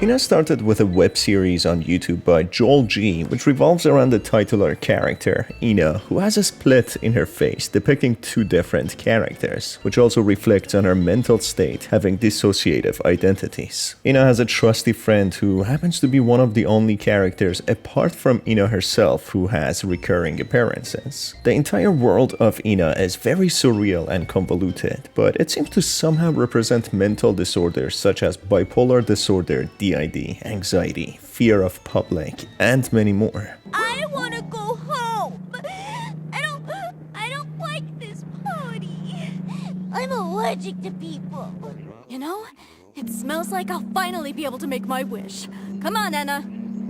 ENA started with a web series on YouTube by Joel G, which revolves around the titular character, ENA, who has a split in her face depicting two different characters, which also reflects on her mental state having dissociative identities. ENA has a trusty friend who happens to be one of the only characters apart from ENA herself who has recurring appearances. The entire world of ENA is very surreal and convoluted, but it seems to somehow represent mental disorders such as bipolar disorder, DID, anxiety, fear of public, and many more. I want to go home. I don't like this party. I'm allergic to people. You know, it smells like I'll finally be able to make my wish. Come on, Anna.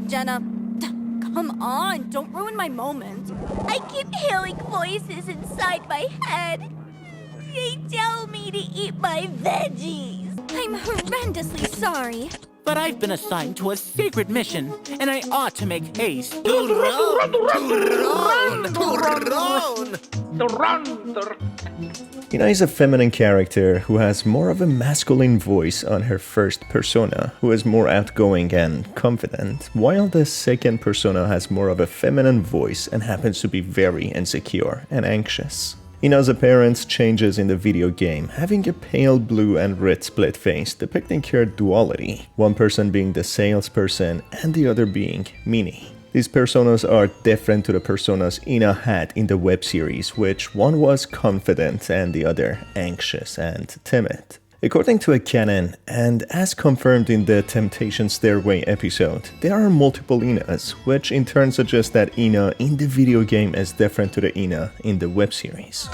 Jenna. Come on, don't ruin my moment. I keep hearing voices inside my head. They tell me to eat my veggies. I'm horrendously sorry. But I've been assigned to a secret mission, and I ought to make haste. ENA is a feminine character who has more of a masculine voice on her first persona, who is more outgoing and confident, while the second persona has more of a feminine voice and happens to be very insecure and anxious. ENA's appearance changes in the video game, having a pale blue and red split face depicting her duality, one person being the salesperson and the other being Minnie. These personas are different to the personas ENA had in the web series, which one was confident and the other anxious and timid. According to a canon, and as confirmed in the Temptation Stairway episode, there are multiple ENAs, which in turn suggests that ENA in the video game is different to the ENA in the web series.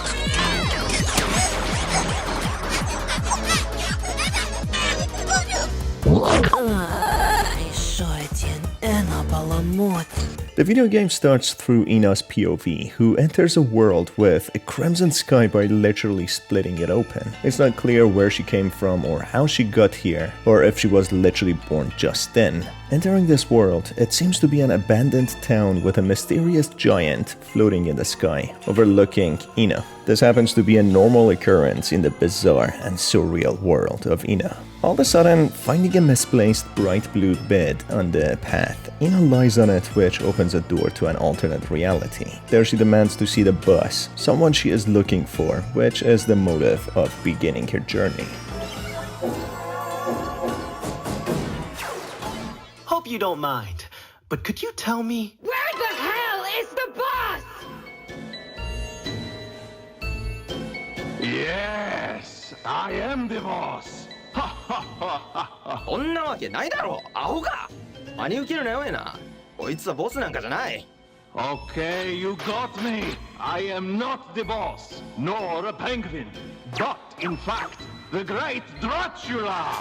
The video game starts through ENA's POV, who enters a world with a crimson sky by literally splitting it open. It's not clear where she came from or how she got here, or if she was literally born just then. Entering this world, it seems to be an abandoned town with a mysterious giant floating in the sky, overlooking ENA. This happens to be a normal occurrence in the bizarre and surreal world of ENA. All of a sudden, finding a misplaced bright blue bed on the path, ENA lies on it, which opens a door to an alternate reality. There she demands to see the boss, someone she is looking for, which is the motive of beginning her journey. Hope you don't mind, but could you tell me... Where the hell is the boss? Yes, I am the boss. そんなわけないだろ、アホか。真に受けるなよ、エナ。こいつはボスなんかじゃない。Okay, you got me. I am not the boss, nor a penguin, but in fact, the great Dracula.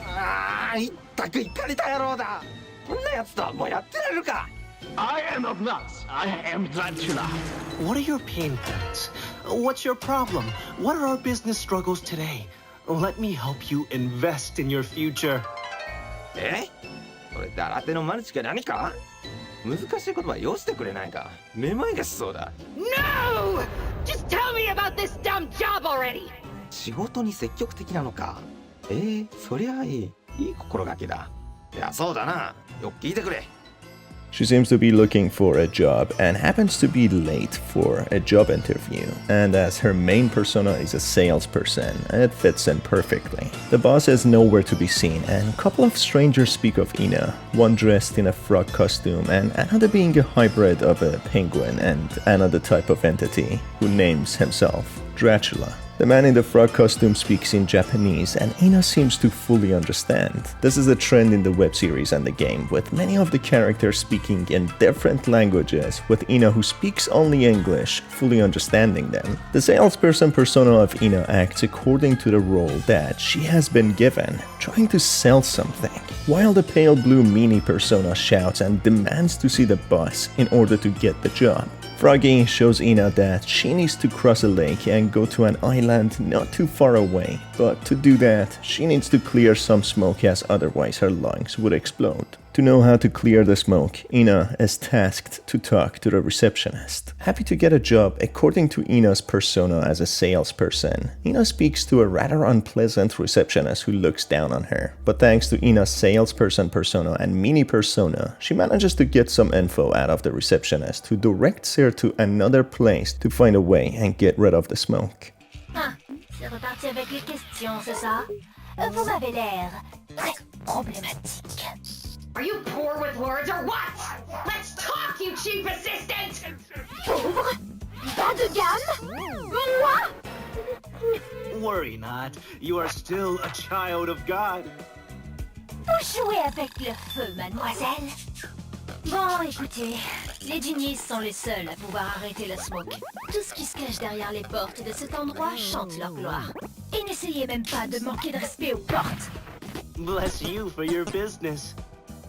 ああ、いったくいかれた野郎だ。こんなやつとはもうやってられるか。I am not nuts. I am Dracula. What are your pain points? What's your problem? What are our business struggles today? Let me help you invest in your future. え？これで新手のマルチか何か？難しい言葉よしてくれないか。めまいがしそうだ。No! Just tell me about this dumb job already! 仕事に積極的なのか。そりゃいい。いい心がけだ。いや、そうだな。よく聞いてくれ。She seems to be looking for a job and happens to be late for a job interview. And as her main persona is a salesperson, it fits in perfectly. The boss is nowhere to be seen, and a couple of strangers speak of ENA, one dressed in a frog costume and another being a hybrid of a penguin and another type of entity, who names himself Dracula. The man in the frog costume speaks in Japanese, and ENA seems to fully understand. This is a trend in the web series and the game, with many of the characters speaking in different languages, with ENA who speaks only English, fully understanding them. The salesperson persona of ENA acts according to the role that she has been given, trying to sell something, while the pale blue Minnie persona shouts and demands to see the boss in order to get the job. Froggy shows ENA that she needs to cross a lake and go to an island not too far away, but to do that, she needs to clear some smoke as otherwise her lungs would explode. To know how to clear the smoke, ENA is tasked to talk to the receptionist. Happy to get a job according to ENA's persona as a salesperson, ENA speaks to a rather unpleasant receptionist who looks down on her. But thanks to ENA's salesperson persona and mini persona, she manages to get some info out of the receptionist, who directs her to another place to find a way and get rid of the smoke. C'est reparti avec les questions, c'est ça? Vous m'avez l'air très problématique. Are you poor with words or what? Let's talk, you cheap assistant! Pauvre? Bas de gamme? Moi? Worry not. You are still a child of God. Vous jouez avec le feu, mademoiselle? Bon, écoutez, les genies sont les seuls à pouvoir arrêter le smoke. Tout ce qui se cache derrière les portes de cet endroit chante leur gloire. Et n'essayez même pas de manquer de respect aux portes. Bless you for your business.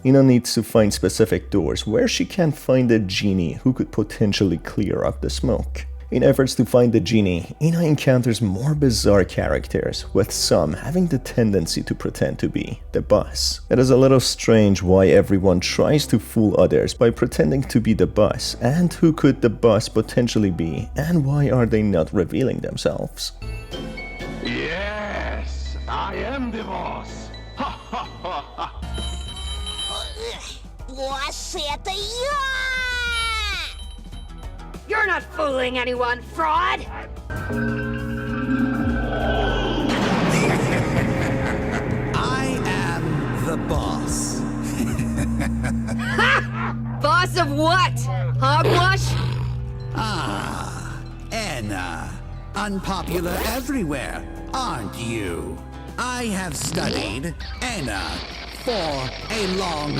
ENA needs to find specific doors where she can find a genie who could potentially clear up the smoke. In efforts to find the genie, ENA encounters more bizarre characters, with some having the tendency to pretend to be the boss. It is a little strange why everyone tries to fool others by pretending to be the boss, and who could the boss potentially be, and why are they not revealing themselves? Yes, I am the boss. Ha ha ha ha. Boss, это я! You're not fooling anyone, fraud! I am the boss. Boss of what? Hogwash? Ah, ENA. Unpopular everywhere, aren't you? I have studied ENA for a long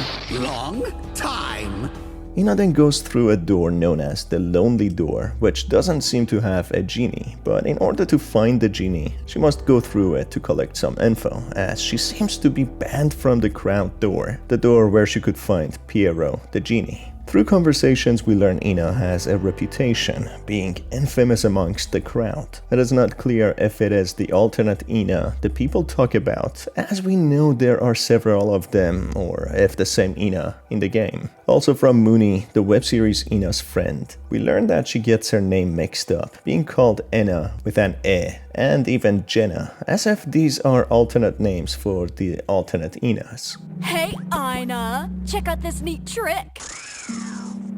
time. ENA then goes through a door known as the Lonely Door, which doesn't seem to have a genie, but in order to find the genie, she must go through it to collect some info, as she seems to be banned from the crowd door, the door where she could find Pierrot, the genie. Through conversations, we learn ENA has a reputation, being infamous amongst the crowd. It is not clear if it is the alternate ENA the people talk about, as we know there are several of them, or if the same ENA in the game. Also from Mooney, the web series ENA's friend, we learn that she gets her name mixed up, being called ENA with an E, and even Jenna, as if these are alternate names for the alternate ENAs. Hey, Ina, check out this neat trick.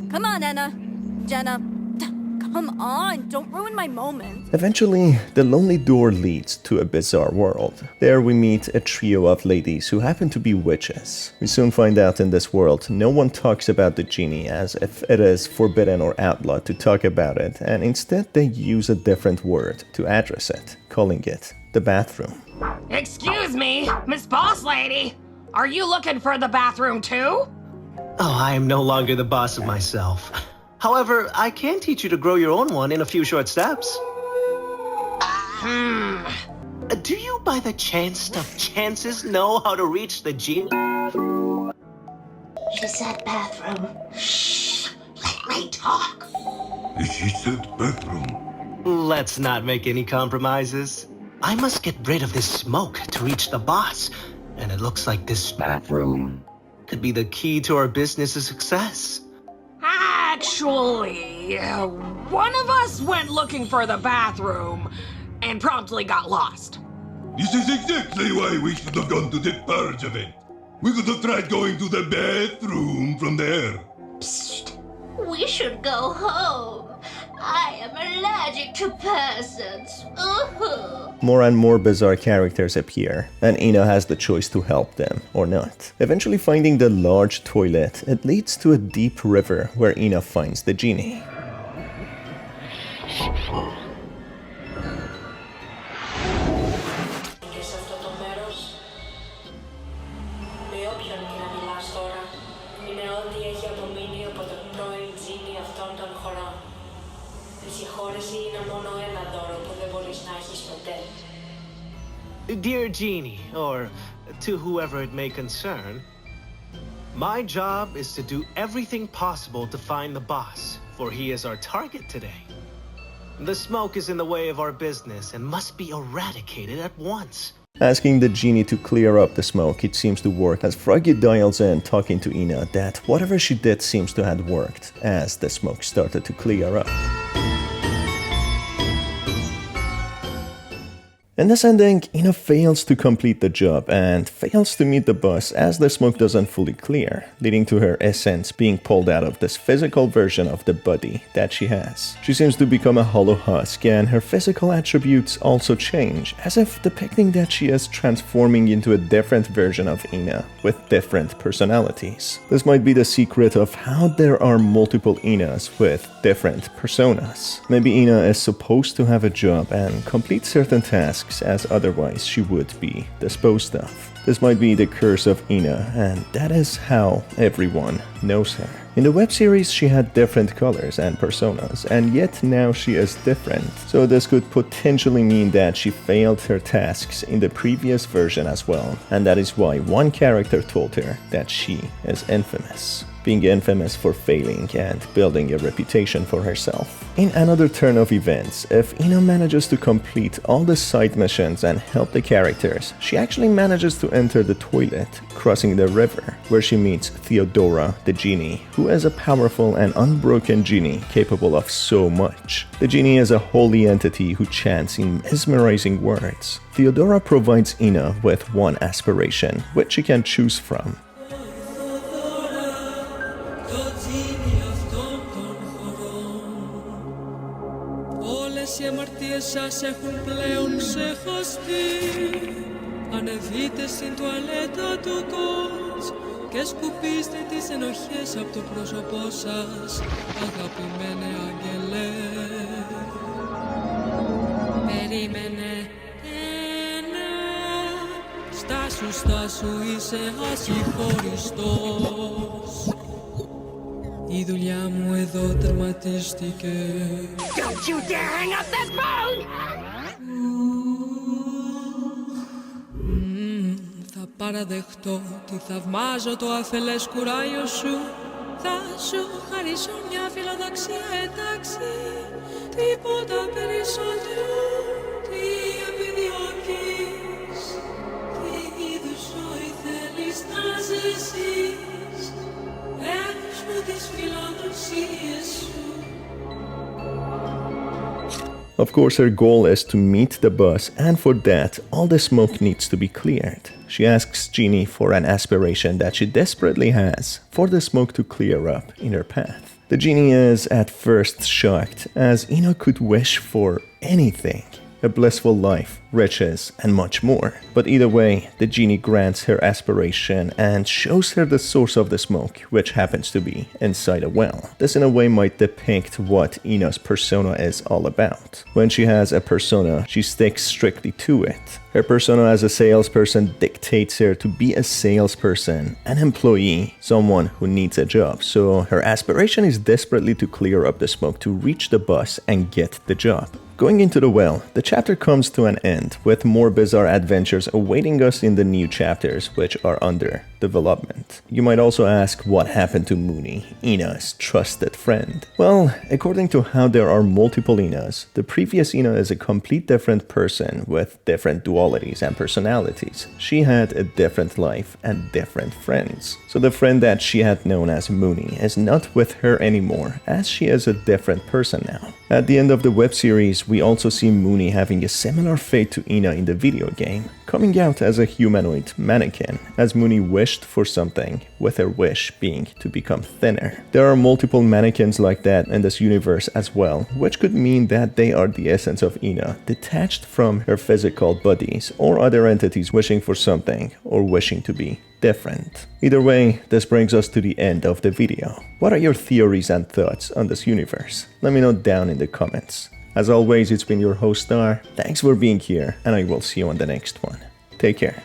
Come on, Anna. Jenna. Come on, don't ruin my moment. Eventually, the Lonely Door leads to a bizarre world. There we meet a trio of ladies who happen to be witches. We soon find out in this world, no one talks about the genie as if it is forbidden or outlawed to talk about it, and instead they use a different word to address it, calling it the bathroom. Excuse me, Miss Boss Lady. Are you looking for the bathroom too? Oh, I am no longer the boss of myself. However, I can teach you to grow your own one in a few short steps. Do you by the chance of chances know how to reach the genie? She said bathroom. Shh, let me talk. She said bathroom. Let's not make any compromises. I must get rid of this smoke to reach the boss, and it looks like this bathroom could be the key to our business's success. Actually, one of us went looking for the bathroom and promptly got lost. This is exactly why we should have gone to the purge event. We could have tried going to the bathroom from there. Psst. We should go home. I am allergic to persons. More and more bizarre characters appear, and ENA has the choice to help them or not. Eventually finding the large toilet, it leads to a deep river where ENA finds the genie. Dear Genie, or to whoever it may concern, my job is to do everything possible to find the boss, for he is our target today. The smoke is in the way of our business and must be eradicated at once. Asking the genie to clear up the smoke, it seems to work, as Froggy dials in talking to ENA that whatever she did seems to have worked as the smoke started to clear up. In this ending, ENA fails to complete the job and fails to meet the boss as the smoke doesn't fully clear, leading to her essence being pulled out of this physical version of the body that she has. She seems to become a hollow husk, and her physical attributes also change, as if depicting that she is transforming into a different version of ENA with different personalities. This might be the secret of how there are multiple ENAs with different personas. Maybe ENA is supposed to have a job and complete certain tasks, as otherwise she would be disposed of. This might be the curse of ENA, and that is how everyone knows her. In the web series, she had different colors and personas, and yet now she is different. So this could potentially mean that she failed her tasks in the previous version as well, and that is why one character told her that she is infamous. Being infamous for failing and building a reputation for herself. In another turn of events, if ENA manages to complete all the side missions and help the characters, she actually manages to enter the toilet, crossing the river, where she meets Theodora, the genie, who is a powerful and unbroken genie capable of so much. The genie is a holy entity who chants in mesmerizing words. Theodora provides ENA with one aspiration, which she can choose from. Οι αμαρτίες σας έχουν πλέον ξεχαστεί. Ανεβείτε στην τουαλέτα του κότς και σκουπίστε τις ενοχές από το πρόσωπό σας, αγαπημένε άγγελε. Περίμενε ένα, στάσου είσαι ασυγχωριστός. Η δουλειά μου εδώ τερματίστηκε. Don't you dare hang up that phone! Θα παραδεχτώ ότι θαυμάζω το αφελές κουράγιο σου. Θα σου χαρίσω μια φιλοδοξία εντάξει. Τίποτα περισσότερο. Τι επιδιώκεις, τι είδους ζωή θέλεις να ζήσεις. Έχεις μου τις φιλοδοξίες σου. Of course, her goal is to meet the boss, and for that, all the smoke needs to be cleared. She asks Genie for an aspiration that she desperately has for the smoke to clear up in her path. The genie is at first shocked, as ENA could wish for anything. A blissful life, riches, and much more. But either way, the genie grants her aspiration and shows her the source of the smoke, which happens to be inside a well. This in a way might depict what ENA's persona is all about. When she has a persona, she sticks strictly to it. Her persona as a salesperson dictates her to be a salesperson, an employee, someone who needs a job. So her aspiration is desperately to clear up the smoke to reach the boss and get the job. Going into the well, the chapter comes to an end, with more bizarre adventures awaiting us in the new chapters, which are under development. You might also ask what happened to Mooney, ENA's trusted friend. Well, according to how there are multiple ENAs, the previous ENA is a complete different person with different dualities and personalities. She had a different life and different friends. So the friend that she had known as Mooney is not with her anymore, as she is a different person now. At the end of the web series, we also see Mooney having a similar fate to ENA in the video game, coming out as a humanoid mannequin, as Mooney wished for something, with her wish being to become thinner. There are multiple mannequins like that in this universe as well, which could mean that they are the essence of ENA, detached from her physical bodies, or other entities wishing for something, or wishing to be different. Either way, this brings us to the end of the video. What are your theories and thoughts on this universe? Let me know down in the comments. As always, it's been your host Star. Thanks for being here, and I will see you on the next one. Take care.